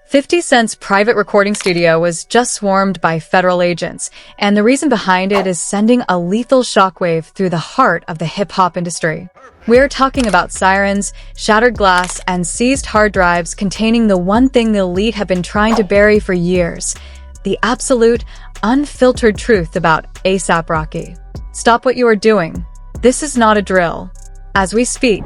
50 Cent's private recording studio was just swarmed by federal agents, and the reason behind it is sending a lethal shockwave through the heart of the hip-hop industry. We're talking about sirens, shattered glass, and seized hard drives containing the one thing the elite have been trying to bury for years: the absolute, unfiltered truth about APRocky. Stop what you are doing. This is not a drill. As we speak,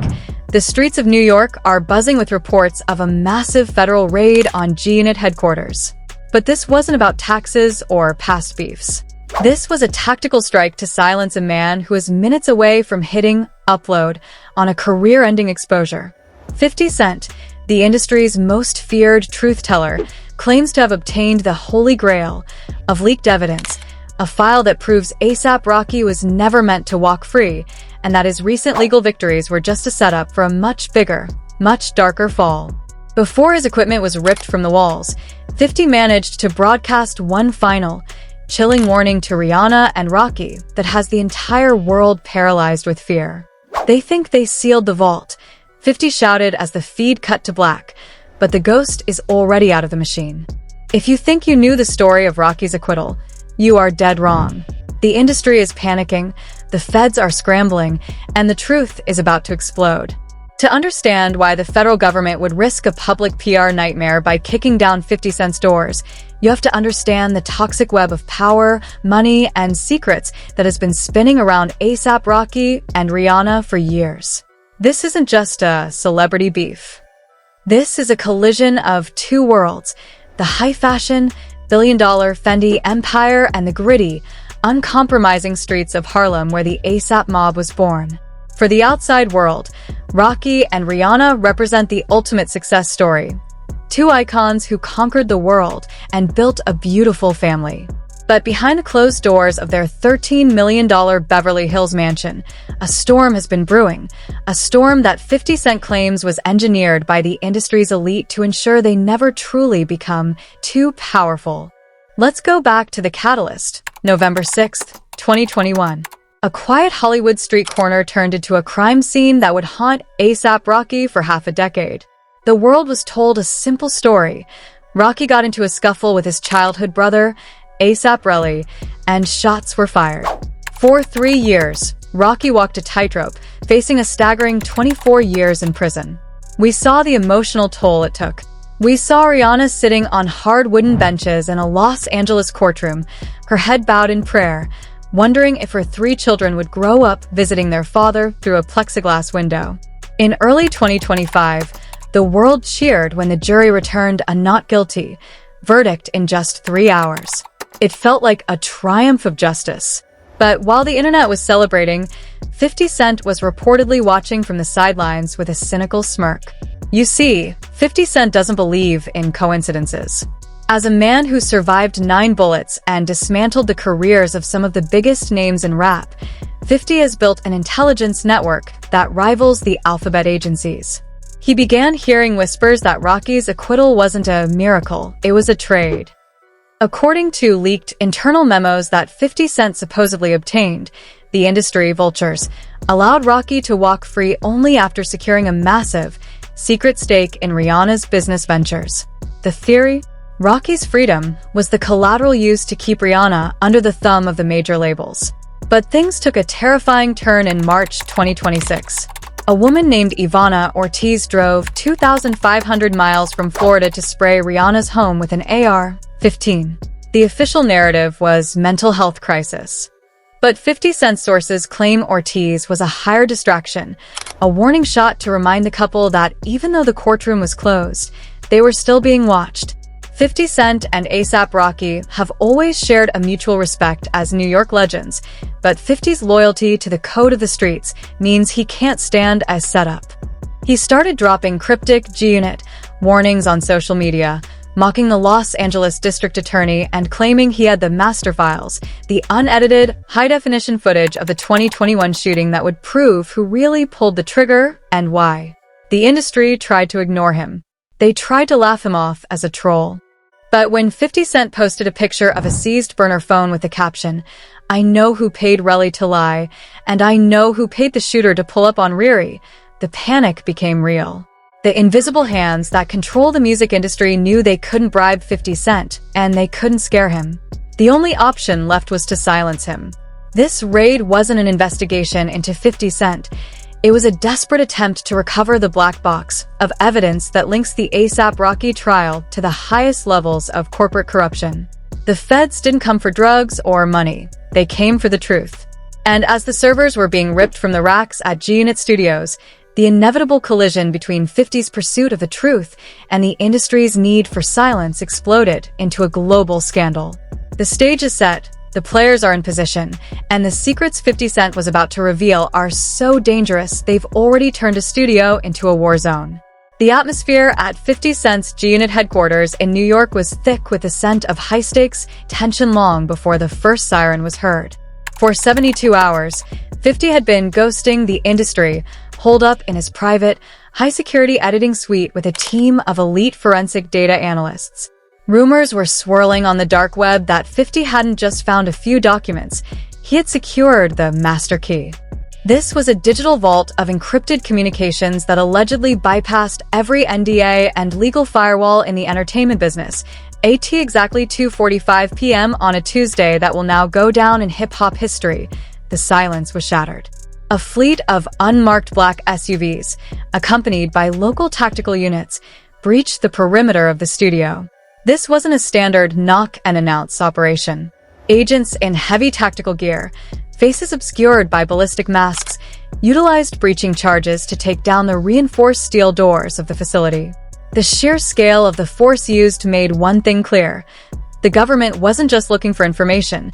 the streets of New York are buzzing with reports of a massive federal raid on G-Unit headquarters. But this wasn't about taxes or past beefs. This was a tactical strike to silence a man who was minutes away from hitting upload on a career-ending exposure. 50 Cent, the industry's most feared truth-teller, claims to have obtained the holy grail of leaked evidence, a file that proves APRocky was never meant to walk free, and that his recent legal victories were just a setup for a much bigger, much darker fall. Before his equipment was ripped from the walls, 50 managed to broadcast one final, chilling warning to Rihanna and Rocky that has the entire world paralyzed with fear. "They think they sealed the vault," 50 shouted as the feed cut to black, but the ghost is already out of the machine. If you think you knew the story of Rocky's acquittal, you are dead wrong. The industry is panicking, the feds are scrambling, and the truth is about to explode. To understand why the federal government would risk a public PR nightmare by kicking down 50 Cent's doors, you have to understand the toxic web of power, money, and secrets that has been spinning around APRocky and Rihanna for years. This isn't just a celebrity beef. This is a collision of two worlds: the high-fashion, billion-dollar Fendi empire and the gritty, uncompromising streets of Harlem where the ASAP mob was born. For the outside world, Rocky and Rihanna represent the ultimate success story. Two icons who conquered the world and built a beautiful family. But behind the closed doors of their $13 million Beverly Hills mansion, a storm has been brewing, a storm that 50 Cent claims was engineered by the industry's elite to ensure they never truly become too powerful. Let's go back to the catalyst, November 6th, 2021. A quiet Hollywood street corner turned into a crime scene that would haunt APRocky for half a decade. The world was told a simple story. Rocky got into a scuffle with his childhood brother, ASAP, and shots were fired. For 3 years, Rocky walked a tightrope, facing a staggering 24 years in prison. We saw the emotional toll it took. We saw Rihanna sitting on hard wooden benches in a Los Angeles courtroom, her head bowed in prayer, wondering if her 3 children would grow up visiting their father through a plexiglass window. In early 2025, the world cheered when the jury returned a not guilty verdict in just 3 hours. It felt like a triumph of justice. But while the internet was celebrating, 50 Cent was reportedly watching from the sidelines with a cynical smirk. You see, 50 Cent doesn't believe in coincidences. As a man who survived 9 bullets and dismantled the careers of some of the biggest names in rap, 50 has built an intelligence network that rivals the alphabet agencies. He began hearing whispers that Rocky's acquittal wasn't a miracle, it was a trade. According to leaked internal memos that 50 Cent supposedly obtained, the industry vultures allowed Rocky to walk free only after securing a massive, secret stake in Rihanna's business ventures. The theory? Rocky's freedom was the collateral used to keep Rihanna under the thumb of the major labels. But things took a terrifying turn in March 2026. A woman named Ivana Ortiz drove 2,500 miles from Florida to spray Rihanna's home with an AR-15. The official narrative was mental health crisis. But 50 Cent sources claim Ortiz was a higher distraction, a warning shot to remind the couple that even though the courtroom was closed, they were still being watched. 50 Cent and APRocky have always shared a mutual respect as New York legends, but 50's loyalty to the code of the streets means he can't stand as setup. He started dropping cryptic G-Unit warnings on social media, mocking the Los Angeles district attorney and claiming he had the master files, the unedited, high-definition footage of the 2021 shooting that would prove who really pulled the trigger and why. The industry tried to ignore him. They tried to laugh him off as a troll. But when 50 Cent posted a picture of a seized burner phone with the caption, "I know who paid Relly to lie, and I know who paid the shooter to pull up on Riri," the panic became real. The invisible hands that control the music industry knew they couldn't bribe 50 Cent, and they couldn't scare him. The only option left was to silence him. This raid wasn't an investigation into 50 Cent. It was a desperate attempt to recover the black box of evidence that links the APRocky trial to the highest levels of corporate corruption. The feds didn't come for drugs or money. They came for the truth. And as the servers were being ripped from the racks at G-Unit Studios, the inevitable collision between 50's pursuit of the truth and the industry's need for silence exploded into a global scandal. The stage is set, the players are in position, and the secrets 50 Cent was about to reveal are so dangerous they've already turned a studio into a war zone. The atmosphere at 50 Cent's G-Unit headquarters in New York was thick with the scent of high-stakes tension long before the first siren was heard. For 72 hours, 50 had been ghosting the industry, holed up in his private, high-security editing suite with a team of elite forensic data analysts. Rumors were swirling on the dark web that 50 hadn't just found a few documents, he had secured the master key. This was a digital vault of encrypted communications that allegedly bypassed every NDA and legal firewall in the entertainment business. At exactly 2:45 p.m. on a Tuesday that will now go down in hip-hop history, the silence was shattered. A fleet of unmarked black SUVs, accompanied by local tactical units, breached the perimeter of the studio. This wasn't a standard knock-and-announce operation. Agents in heavy tactical gear, faces obscured by ballistic masks, utilized breaching charges to take down the reinforced steel doors of the facility. The sheer scale of the force used made one thing clear. The government wasn't just looking for information.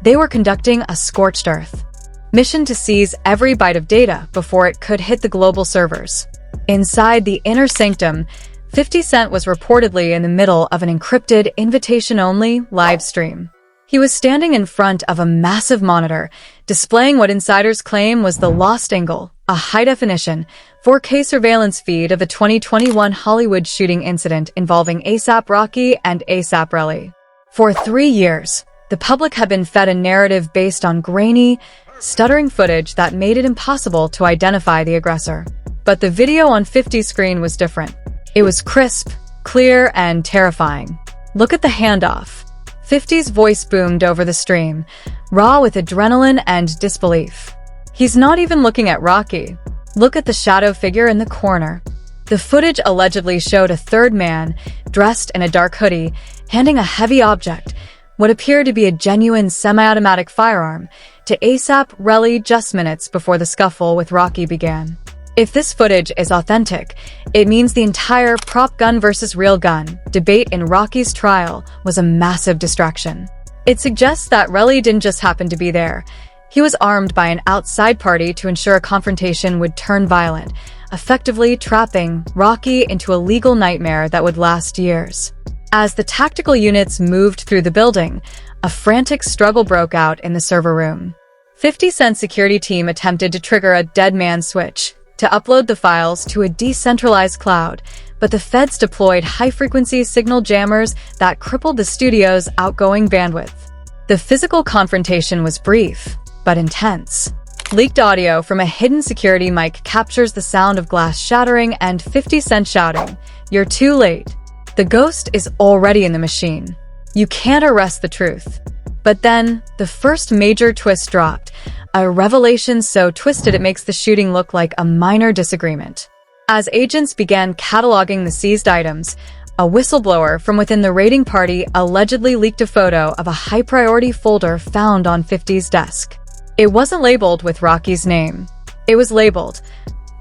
They were conducting a scorched earth mission to seize every byte of data before it could hit the global servers. Inside the inner sanctum, 50 Cent was reportedly in the middle of an encrypted, invitation-only live stream. He was standing in front of a massive monitor, displaying what insiders claim was the Lost Angle, a high-definition, 4K surveillance feed of a 2021 Hollywood shooting incident involving APRocky and A$AP Rocky. For 3 years, the public had been fed a narrative based on grainy, stuttering footage that made it impossible to identify the aggressor. But the video on 50's screen was different. It was crisp, clear, and terrifying. Look at the handoff. 50's voice boomed over the stream, raw with adrenaline and disbelief. He's not even looking at Rocky. Look at the shadow figure in the corner. The footage allegedly showed a third man, dressed in a dark hoodie, handing a heavy object, what appeared to be a genuine semi-automatic firearm, to A$AP Rocky just minutes before the scuffle with Rocky began. If this footage is authentic, it means the entire prop gun versus real gun debate in Rocky's trial was a massive distraction. It suggests that Rocky didn't just happen to be there. He was armed by an outside party to ensure a confrontation would turn violent, effectively trapping Rocky into a legal nightmare that would last years. As the tactical units moved through the building, a frantic struggle broke out in the server room. 50 Cent's security team attempted to trigger a dead man switch to upload the files to a decentralized cloud, but the feds deployed high-frequency signal jammers that crippled the studio's outgoing bandwidth. The physical confrontation was brief, but intense. Leaked audio from a hidden security mic captures the sound of glass shattering and 50 Cent shouting, "You're too late. The ghost is already in the machine. You can't arrest the truth." But then, the first major twist dropped, a revelation so twisted it makes the shooting look like a minor disagreement. As agents began cataloging the seized items, a whistleblower from within the raiding party allegedly leaked a photo of a high-priority folder found on 50's desk. It wasn't labeled with Rocky's name. It was labeled,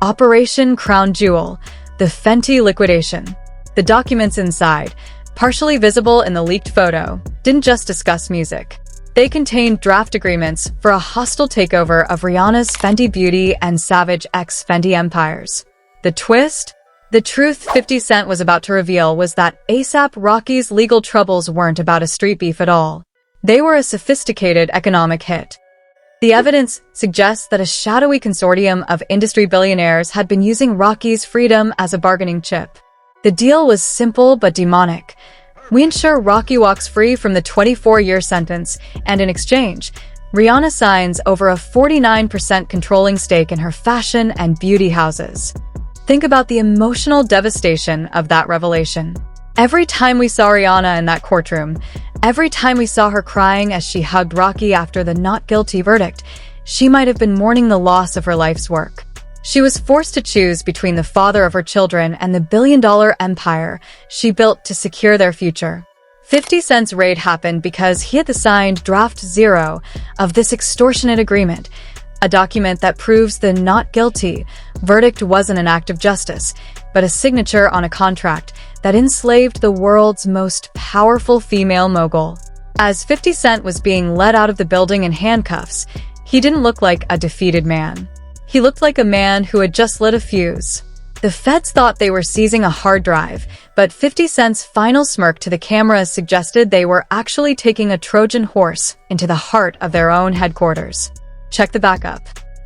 Operation Crown Jewel, the Fenty Liquidation. The documents inside, partially visible in the leaked photo, didn't just discuss music. They contained draft agreements for a hostile takeover of Rihanna's Fenty Beauty and Savage X Fenty empires. The twist? The truth 50 Cent was about to reveal was that A$AP Rocky's legal troubles weren't about a street beef at all. They were a sophisticated economic hit. The evidence suggests that a shadowy consortium of industry billionaires had been using Rocky's freedom as a bargaining chip. The deal was simple but demonic. We ensure Rocky walks free from the 24-year sentence, and in exchange, Rihanna signs over a 49% controlling stake in her fashion and beauty houses. Think about the emotional devastation of that revelation. Every time we saw Rihanna in that courtroom, every time we saw her crying as she hugged Rocky after the not guilty verdict, she might have been mourning the loss of her life's work. She was forced to choose between the father of her children and the billion-dollar empire she built to secure their future. 50 Cent's raid happened because he had signed Draft 0 of this extortionate agreement, a document that proves the not guilty verdict wasn't an act of justice, but a signature on a contract that enslaved the world's most powerful female mogul. As 50 Cent was being led out of the building in handcuffs, he didn't look like a defeated man. He looked like a man who had just lit a fuse. The feds thought they were seizing a hard drive, but 50 Cent's final smirk to the cameras suggested they were actually taking a Trojan horse into the heart of their own headquarters. Check the backup.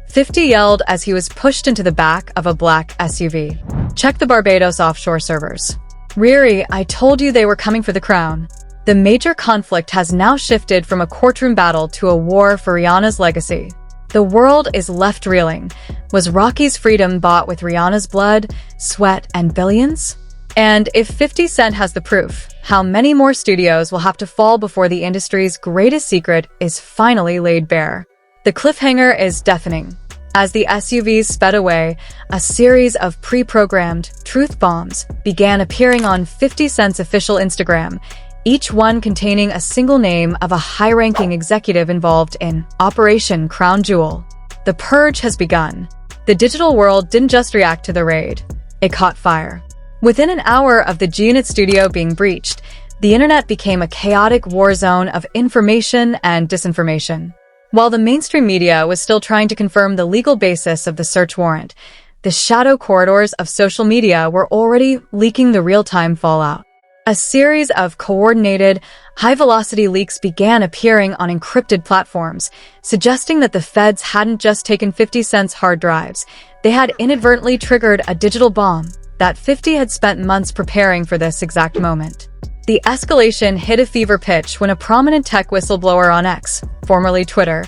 50 yelled as he was pushed into the back of a black SUV. Check the Barbados offshore servers. Riri, I told you they were coming for the crown. The major conflict has now shifted from a courtroom battle to a war for Rihanna's legacy. The world is left reeling. Was Rocky's freedom bought with Rihanna's blood, sweat, and billions? And if 50 Cent has the proof, how many more studios will have to fall before the industry's greatest secret is finally laid bare? The cliffhanger is deafening. As the SUVs sped away, a series of pre-programmed truth bombs began appearing on 50 Cent's official Instagram, each one containing a single name of a high-ranking executive involved in Operation Crown Jewel. The purge has begun. The digital world didn't just react to the raid. It caught fire. Within an hour of the G-Unit studio being breached, the internet became a chaotic war zone of information and disinformation. While the mainstream media was still trying to confirm the legal basis of the search warrant, the shadow corridors of social media were already leaking the real-time fallout. A series of coordinated, high-velocity leaks began appearing on encrypted platforms, suggesting that the feds hadn't just taken 50 Cent's hard drives, they had inadvertently triggered a digital bomb that 50 had spent months preparing for this exact moment. The escalation hit a fever pitch when a prominent tech whistleblower on X, formerly Twitter,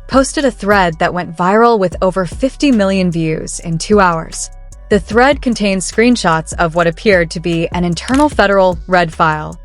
posted a thread that went viral with over 50 million views in 2 hours. The thread contained screenshots of what appeared to be an internal federal red file.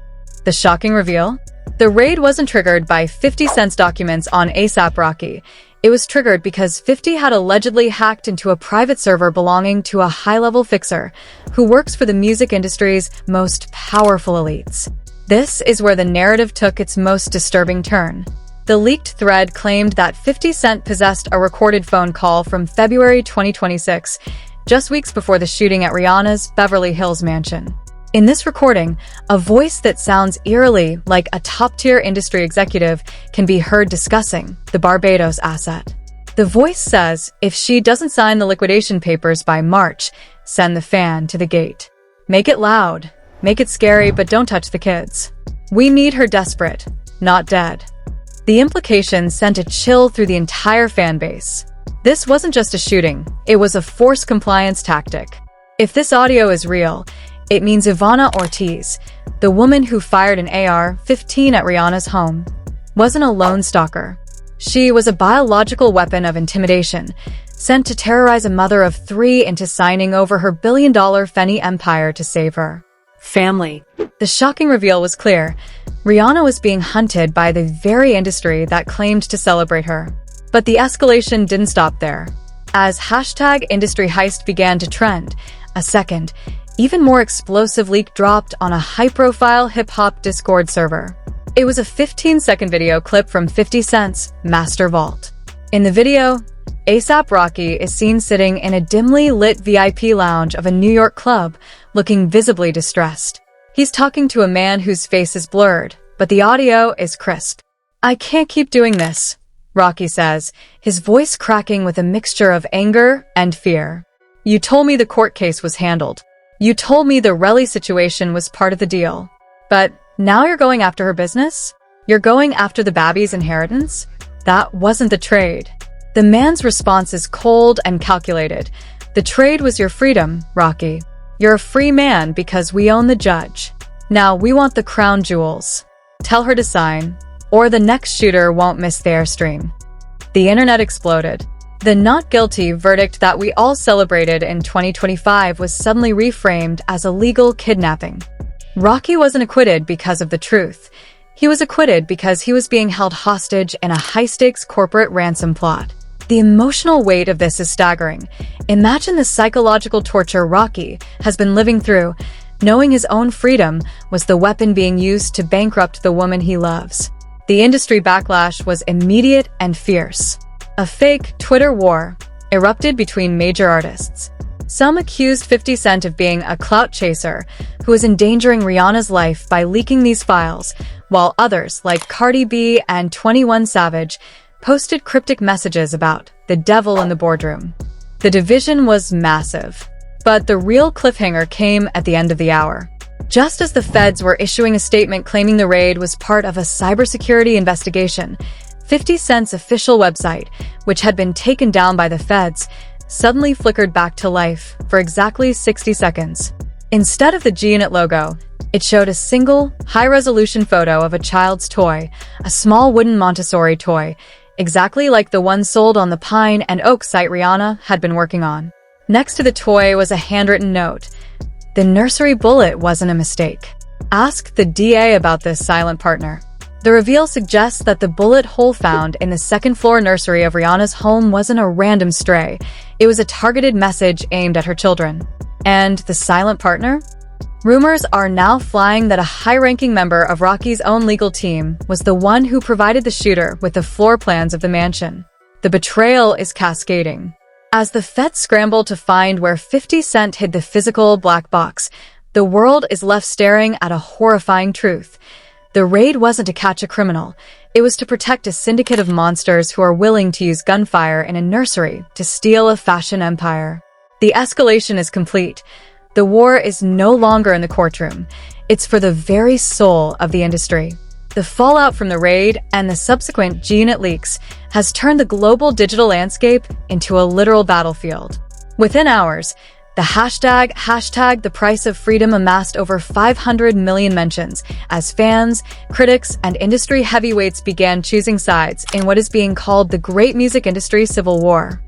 The shocking reveal? The raid wasn't triggered by 50 Cent's documents on APRocky. It was triggered because 50 had allegedly hacked into a private server belonging to a high-level fixer who works for the music industry's most powerful elites. This is where the narrative took its most disturbing turn. The leaked thread claimed that 50 Cent possessed a recorded phone call from February 2026, just weeks before the shooting at Rihanna's Beverly Hills mansion. In this recording, a voice that sounds eerily like a top-tier industry executive can be heard discussing the Barbados asset. The voice says, if she doesn't sign the liquidation papers by March, send the fan to the gate. Make it loud, make it scary, but don't touch the kids. We need her desperate, not dead. The implication sent a chill through the entire fan base. This wasn't just a shooting, it was a forced compliance tactic. If this audio is real, it means Ivana Ortiz, the woman who fired an AR-15 at Rihanna's home, wasn't a lone stalker. She was a biological weapon of intimidation, sent to terrorize a mother of 3 into signing over her billion-dollar Fenny empire to save her family. The shocking reveal was clear. Rihanna was being hunted by the very industry that claimed to celebrate her. But the escalation didn't stop there. As #IndustryHeist began to trend, a second, even more explosive leak dropped on a high-profile hip-hop Discord server. It was a 15-second video clip from 50 Cent's Master Vault. In the video, APRocky is seen sitting in a dimly lit VIP lounge of a New York club, looking visibly distressed. He's talking to a man whose face is blurred, but the audio is crisp. "I can't keep doing this," Rocky says, his voice cracking with a mixture of anger and fear. "You told me the court case was handled. You told me the Relly situation was part of the deal. But now you're going after her business? You're going after the Babby's inheritance? That wasn't the trade." The man's response is cold and calculated. "The trade was your freedom, Rocky. You're a free man because we own the judge. Now we want the crown jewels. Tell her to sign, or the next shooter won't miss the airstream." The internet exploded. The not guilty verdict that we all celebrated in 2025 was suddenly reframed as illegal kidnapping. Rocky wasn't acquitted because of the truth. He was acquitted because he was being held hostage in a high-stakes corporate ransom plot. The emotional weight of this is staggering. Imagine the psychological torture Rocky has been living through, knowing his own freedom was the weapon being used to bankrupt the woman he loves. The industry backlash was immediate and fierce. A fake Twitter war erupted between major artists. Some accused 50 Cent of being a clout chaser who was endangering Rihanna's life by leaking these files, while others, like Cardi B and 21 Savage, posted cryptic messages about the devil in the boardroom. The division was massive, but the real cliffhanger came at the end of the hour. Just as the feds were issuing a statement claiming the raid was part of a cybersecurity investigation, 50 Cent's official website, which had been taken down by the feds, suddenly flickered back to life for exactly 60 seconds. Instead of the G-Unit logo, it showed a single, high-resolution photo of a child's toy, a small wooden Montessori toy, exactly like the one sold on the Pine and Oak site Rihanna had been working on. Next to the toy was a handwritten note. The nursery bullet wasn't a mistake. Ask the DA about this silent partner. The reveal suggests that the bullet hole found in the second-floor nursery of Rihanna's home wasn't a random stray. It was a targeted message aimed at her children. And the silent partner? Rumors are now flying that a high-ranking member of Rocky's own legal team was the one who provided the shooter with the floor plans of the mansion. The betrayal is cascading. As the feds scramble to find where 50 Cent hid the physical black box, the world is left staring at a horrifying truth. The raid wasn't to catch a criminal. It was to protect a syndicate of monsters who are willing to use gunfire in a nursery to steal a fashion empire. The escalation is complete. The war is no longer in the courtroom. It's for the very soul of the industry. The fallout from the raid and the subsequent G-Unit leaks has turned the global digital landscape into a literal battlefield. Within hours, the hashtag the price of freedom amassed over 500 million mentions as fans, critics, and industry heavyweights began choosing sides in what is being called the great music industry civil war.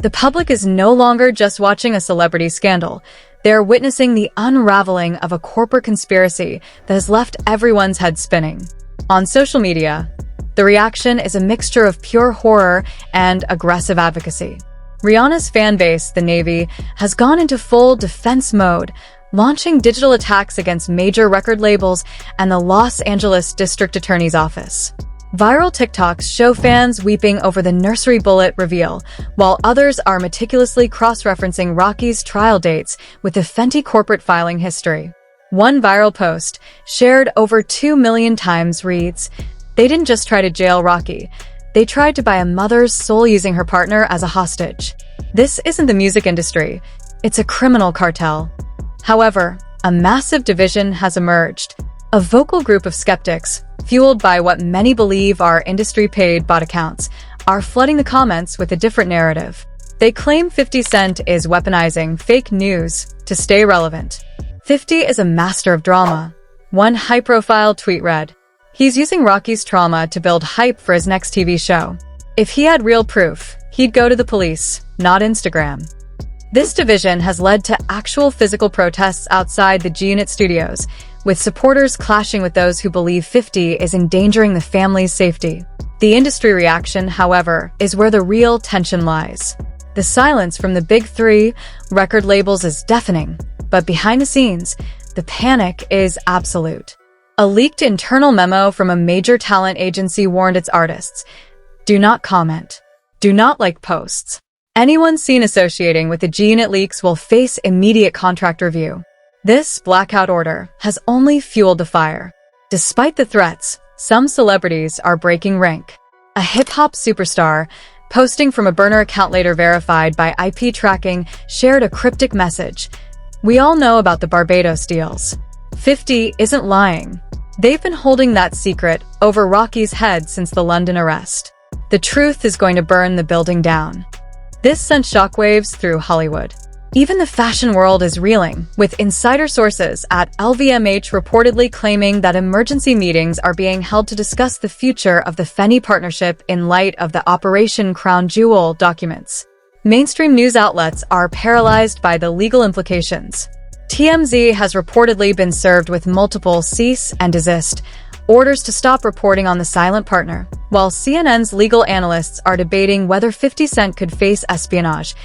The public is no longer just watching a celebrity scandal. They're witnessing the unraveling of a corporate conspiracy that has left everyone's head spinning. On social media, the reaction is a mixture of pure horror and aggressive advocacy. Rihanna's fan base, the Navy, has gone into full defense mode, launching digital attacks against major record labels and the Los Angeles District Attorney's Office. Viral TikToks show fans weeping over the nursery bullet reveal, while others are meticulously cross-referencing Rocky's trial dates with the Fenty corporate filing history. One viral post, shared over 2 million times, reads, "They didn't just try to jail Rocky. They tried to buy a mother's soul using her partner as a hostage. This isn't the music industry. It's a criminal cartel." However, a massive division has emerged. A vocal group of skeptics, fueled by what many believe are industry-paid bot accounts, are flooding the comments with a different narrative. They claim 50 Cent is weaponizing fake news to stay relevant. 50 is a master of drama. One high-profile tweet read, "He's using Rocky's trauma to build hype for his next TV show. If he had real proof, he'd go to the police, not Instagram." This division has led to actual physical protests outside the G-Unit studios, with supporters clashing with those who believe 50 is endangering the family's safety. The industry reaction, however, is where the real tension lies. The silence from the big three record labels is deafening, but behind the scenes, the panic is absolute. A leaked internal memo from a major talent agency warned its artists, "Do not comment. Do not like posts. Anyone seen associating with the G-Unit leaks will face immediate contract review." This blackout order has only fueled the fire. Despite the threats, some celebrities are breaking rank. A hip-hop superstar, posting from a burner account later verified by IP tracking, shared a cryptic message. "We all know about the Barbados deals. 50 isn't lying. They've been holding that secret over Rocky's head since the London arrest. The truth is going to burn the building down." This sent shockwaves through Hollywood. Even the fashion world is reeling, with insider sources at LVMH reportedly claiming that emergency meetings are being held to discuss the future of the Fendi partnership in light of the Operation Crown Jewel documents. Mainstream news outlets are paralyzed by the legal implications. TMZ has reportedly been served with multiple cease and desist orders to stop reporting on the silent partner, while CNN's legal analysts are debating whether 50 Cent could face espionage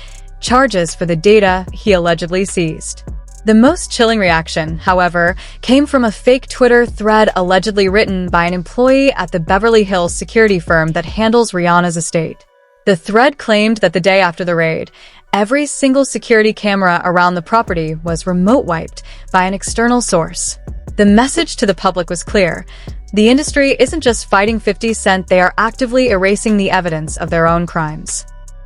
charges for the data he allegedly seized. The most chilling reaction, however, came from a fake Twitter thread allegedly written by an employee at the Beverly Hills security firm that handles Rihanna's estate. The thread claimed that the day after the raid, every single security camera around the property was remote wiped by an external source. The message to the public was clear. The industry isn't just fighting 50 Cent, they are actively erasing the evidence of their own crimes.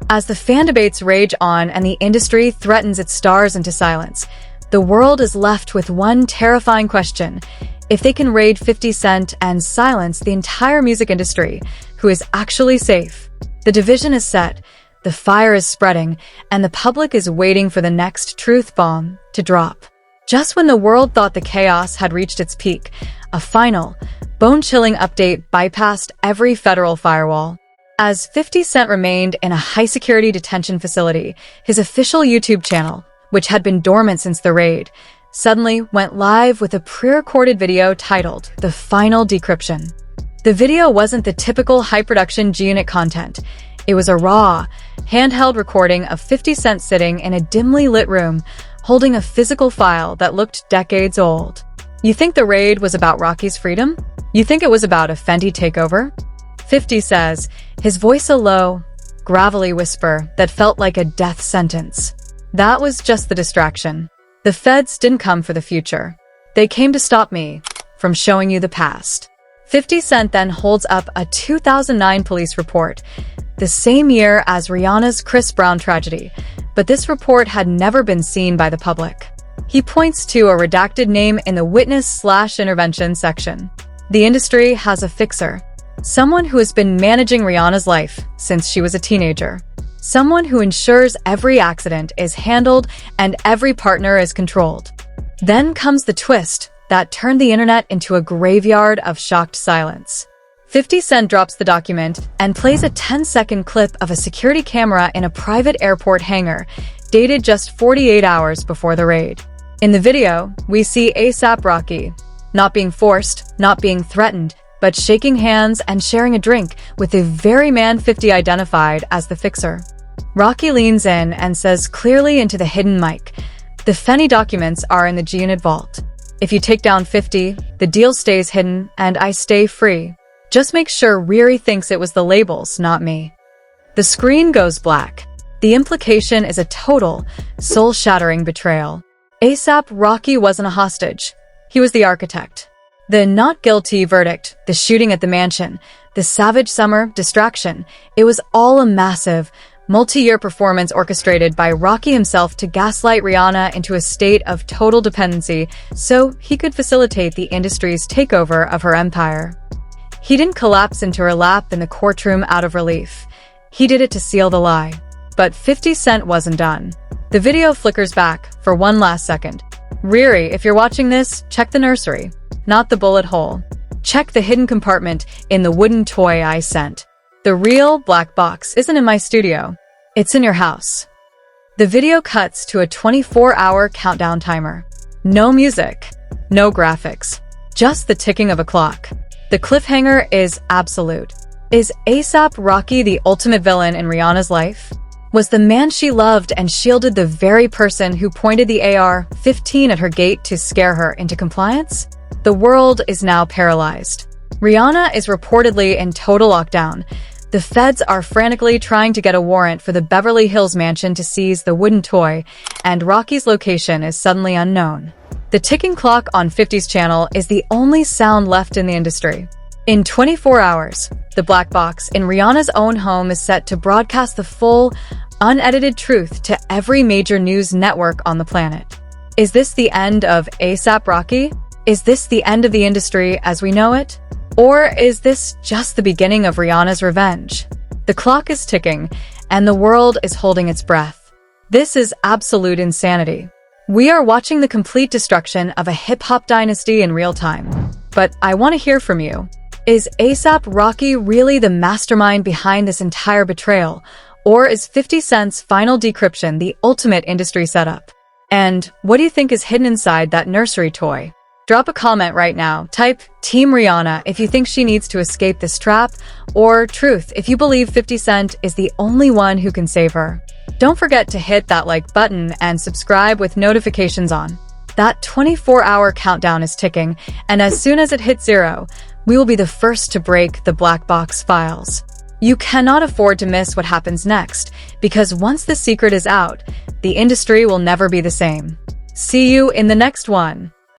As the fan debates rage on and the industry threatens its stars into silence, the world is left with one terrifying question. If they can raid 50 Cent and silence the entire music industry, who is actually safe? The division is set, the fire is spreading, and the public is waiting for the next truth bomb to drop. Just when the world thought the chaos had reached its peak, a final, bone-chilling update bypassed every federal firewall. As 50 Cent remained in a high-security detention facility, his official YouTube channel, which had been dormant since the raid, suddenly went live with a pre-recorded video titled The Final Decryption. The video wasn't the typical high-production G-Unit content. It was a raw, handheld recording of 50 Cent sitting in a dimly lit room, holding a physical file that looked decades old. You think the raid was about Rocky's freedom? You think it was about a Fendi takeover? 50 says, his voice a low, gravelly whisper that felt like a death sentence. That was just the distraction. The feds didn't come for the future. They came to stop me from showing you the past. 50 Cent then holds up a 2009 police report, the same year as Rihanna's Chris Brown tragedy, but this report had never been seen by the public. He points to a redacted name in the witness/intervention section. The industry has a fixer. Someone who has been managing Rihanna's life since she was a teenager. Someone who ensures every accident is handled and every partner is controlled. Then comes the twist that turned the internet into a graveyard of shocked silence. 50 Cent drops the document and plays a 10-second clip of a security camera in a private airport hangar, dated just 48 hours before the raid. In the video, we see APRocky, not being forced, not being threatened, but shaking hands and sharing a drink with the very man 50 identified as the fixer. Rocky leans in and says clearly into the hidden mic, "The Fendi documents are in the G-Unit vault. If you take down 50, the deal stays hidden and I stay free. Just make sure Riri thinks it was the labels, not me." The screen goes black. The implication is a total, soul-shattering betrayal. APRocky wasn't a hostage. He was the architect. The not guilty verdict, the shooting at the mansion, the savage summer distraction, it was all a massive, multi-year performance orchestrated by Rocky himself to gaslight Rihanna into a state of total dependency so he could facilitate the industry's takeover of her empire. He didn't collapse into her lap in the courtroom out of relief. He did it to seal the lie. But 50 Cent wasn't done. The video flickers back for one last second. "Riri, if you're watching this, check the nursery. Not the bullet hole. Check the hidden compartment in the wooden toy I sent. The real black box isn't in my studio. It's in your house." The video cuts to a 24-hour countdown timer. No music, no graphics, just the ticking of a clock. The cliffhanger is absolute. Is APRocky the ultimate villain in Rihanna's life? Was the man she loved and shielded the very person who pointed the AR-15 at her gate to scare her into compliance? The world is now paralyzed. Rihanna is reportedly in total lockdown. The feds are frantically trying to get a warrant for the Beverly Hills mansion to seize the wooden toy, and Rocky's location is suddenly unknown. The ticking clock on 50's channel is the only sound left in the industry. In 24 hours, the black box in Rihanna's own home is set to broadcast the full, unedited truth to every major news network on the planet. Is this the end of APRocky? Is this the end of the industry as we know it? Or is this just the beginning of Rihanna's revenge? The clock is ticking, and the world is holding its breath. This is absolute insanity. We are watching the complete destruction of a hip-hop dynasty in real time. But I want to hear from you. Is APRocky really the mastermind behind this entire betrayal? Or is 50 Cent's final decryption the ultimate industry setup? And what do you think is hidden inside that nursery toy? Drop a comment right now. Type Team Rihanna if you think she needs to escape this trap, or Truth if you believe 50 Cent is the only one who can save her. Don't forget to hit that like button and subscribe with notifications on. That 24-hour countdown is ticking, and as soon as it hits 0, we will be the first to break the black box files. You cannot afford to miss what happens next, because once the secret is out, the industry will never be the same. See you in the next one.